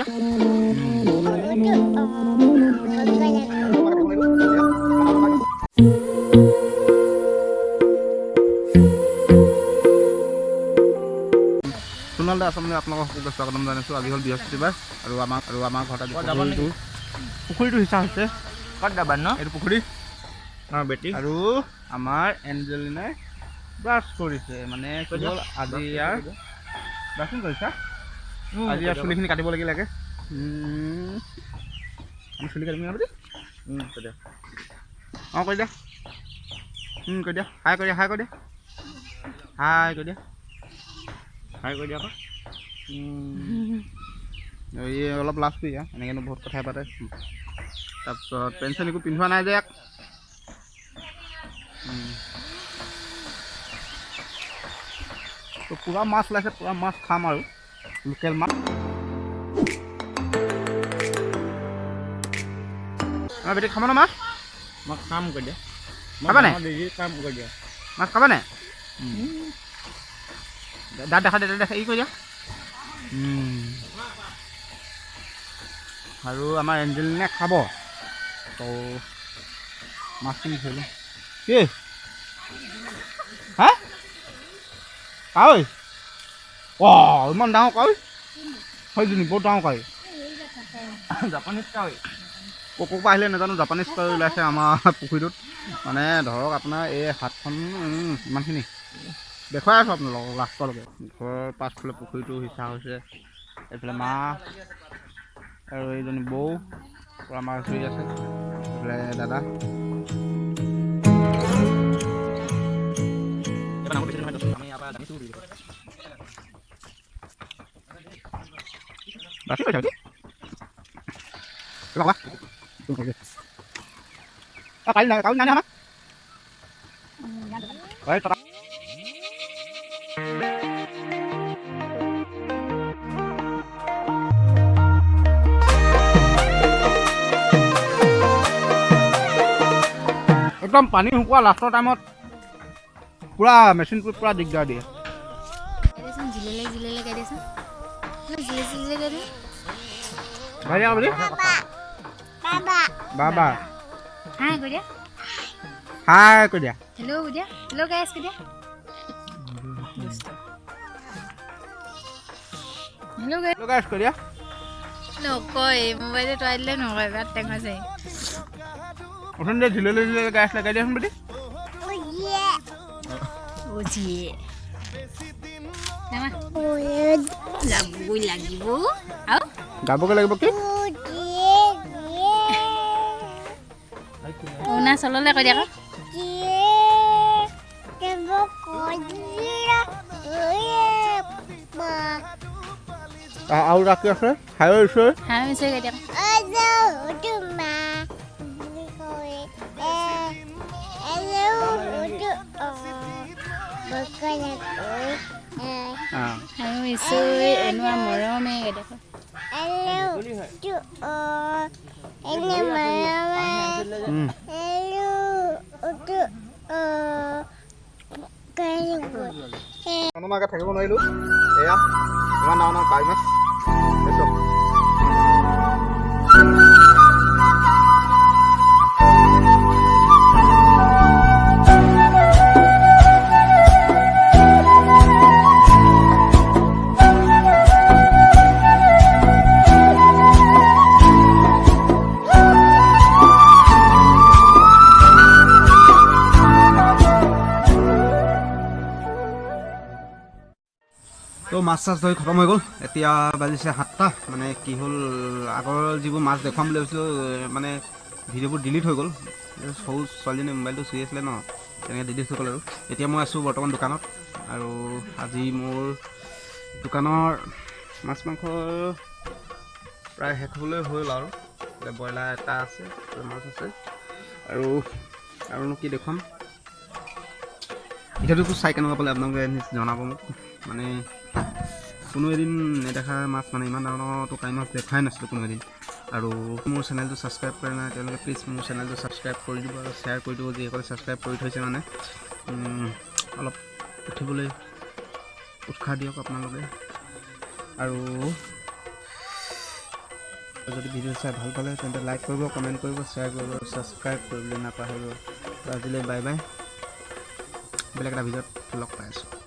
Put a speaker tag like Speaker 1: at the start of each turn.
Speaker 1: সোণাল দা আছামলৈ আপোনালোকক সকলোকে স্বাগতম জনাইছোঁ। আজি হ'ল বৃহস্পতিবাৰ আৰু আমাৰ ঘৰত পুখুৰীটো সিঁচা হৈছে।
Speaker 2: ক'ত যাবা ন?
Speaker 1: এইটো পুখুৰী
Speaker 2: বেটি
Speaker 1: আৰু আমাৰ এঞ্জেলিনাই ব্ৰাছ কৰিছে, মানে কি হ'ল আজি ইয়াৰ ব্ৰাছিং কৰিছা। আজি ইয়াৰ চুলিখিনি কাটিব লাগে। আমি চুলি কাটিম বুলি অঁ কৈ দিয়া কৈ দিয়া হাই কৰি দিয়া হাই কৰি দিয়া আকৌ এই অলপ লাজ কৰি এনেকৈনো বহুত কথাই পাতে। তাৰপিছত পেঞ্চ একো পিন্ধোৱা নাই যে ইয়াক। তো পূৰা মাছ ওলাইছে, পূৰা মাছ খাম আৰু লোকেল মাছ। আমাৰ বেটি খাব ন মাছ?
Speaker 2: মই কাম কৰি দিয়া
Speaker 1: খাবা নাই?
Speaker 2: কাম কৰি দিয়া
Speaker 1: মাছ খাবা নাই? দাঁত দেখা ই কৰি দিয়া। আৰু আমাৰ এঞ্জেলিনে খাব। তো মাছ কিনি থলোঁ কি হা কাৱৈ ইমান ডাঙৰ কাৱৈ হয়জনী বহুত ডাঙৰ কাৱৈ জাপানীজ কাৱৈ ক'ৰ পৰা আহিলে নাজানো। জাপানীজ কাৱৈ ওলাইছে আমাৰ পুখুৰীটোত। মানে ধৰক আপোনাৰ এই হাতখন ইমানখিনি দেখুৱাই আছোঁ আপোনালোকক লাষ্টলৈকে। ঘৰৰ পাছফালে পুখুৰীটো সিঁচা হৈছে। এইফালে মা আৰু এইজনী বৌ পূৰা মাছ ধৰি আছে। এইফালে দাদা একদম পানী শুকোৱা লাষ্টৰ টাইমত পূৰা মেচিনটোত পূৰা দিগদাৰ দিয়ে। বাবা হাই কৈ দিয়া। হেল্ল' গাইছ কৈ দিয়া। হেল্ল' গাইছ কৈ দিয়া।
Speaker 3: নকয় মোবাইলে তৰাই দিলে নকয় বাট টেঙা যায়।
Speaker 1: অথনি ঝিললৈ গাইছ লগাই দিয়াচোন বেটি।
Speaker 3: যাবই লাগিব আৰু
Speaker 1: গাবগৈ লাগিব কি
Speaker 3: অৰুণাচললৈ কৈ দিয়া আকৌ।
Speaker 1: আৰু ৰাখি আছে হাইৱে ওচৰ
Speaker 3: কৈ দিয়া এনেকুৱা মৰমে দেখো।
Speaker 1: অনুমাকে থাকিব নোৱাৰিলোঁ। এয়া ইমান ডাঙৰ কাৱৈ মাছ তো মাছ চাছ ধৰি খতম হৈ গ'ল। এতিয়া বাজিছে 7টা। মানে কি হ'ল আগৰ যিবোৰ মাছ দেখুৱাম বুলি ভাবিছিলোঁ মানে ভিডিঅ'বোৰ ডিলিট হৈ গ'ল। সৰু ছোৱালীজনীয়ে মোবাইলটো চুই আছিলে ন, তেনেকৈ ডিলিট হৈ গ'ল। আৰু এতিয়া মই আছোঁ বৰ্তমান দোকানত। আৰু আজি মোৰ দোকানৰ মাছ মাংস প্ৰায় শেষ হ'বলৈ হ'ল। আৰু এতিয়া ব্ৰইলাৰ এটা আছে, মাছ আছে আৰুনো কি দেখুৱাম। ভিডিঅ'টো চাই কেনেকুৱা পালে আপোনালোকে জনাব মোক। মানে কোনো এদিন নেদেখা মাছ, মানে ইমান ডাঙৰটো কাৱৈ মাছ দেখাই নাছিলোঁ কোনো এদিন। আৰু মোৰ চেনেলটো ছাবস্ক্ৰাইব কৰা নাই তেওঁলোকে প্লিজ মোৰ চেনেলটো ছাবস্ক্ৰাইব কৰি দিব আৰু শ্বেয়াৰ কৰি দিব। যিসকলে ছাবস্ক্ৰাইব কৰি থৈছে মানে অলপ উঠিবলৈ উৎসাহ দিয়ক আপোনালোকে। আৰু যদি ভিডিঅ' চাই ভাল পালে তেন্তে লাইক কৰিব, কমেণ্ট কৰিব, শ্বেয়াৰ কৰিব, ছাবস্ক্ৰাইব কৰিবলৈ নাপাহৰিব। আজিলৈ বাই বাই, বেলেগ এটা ভিডিঅ'ত লগ পাই আছোঁ।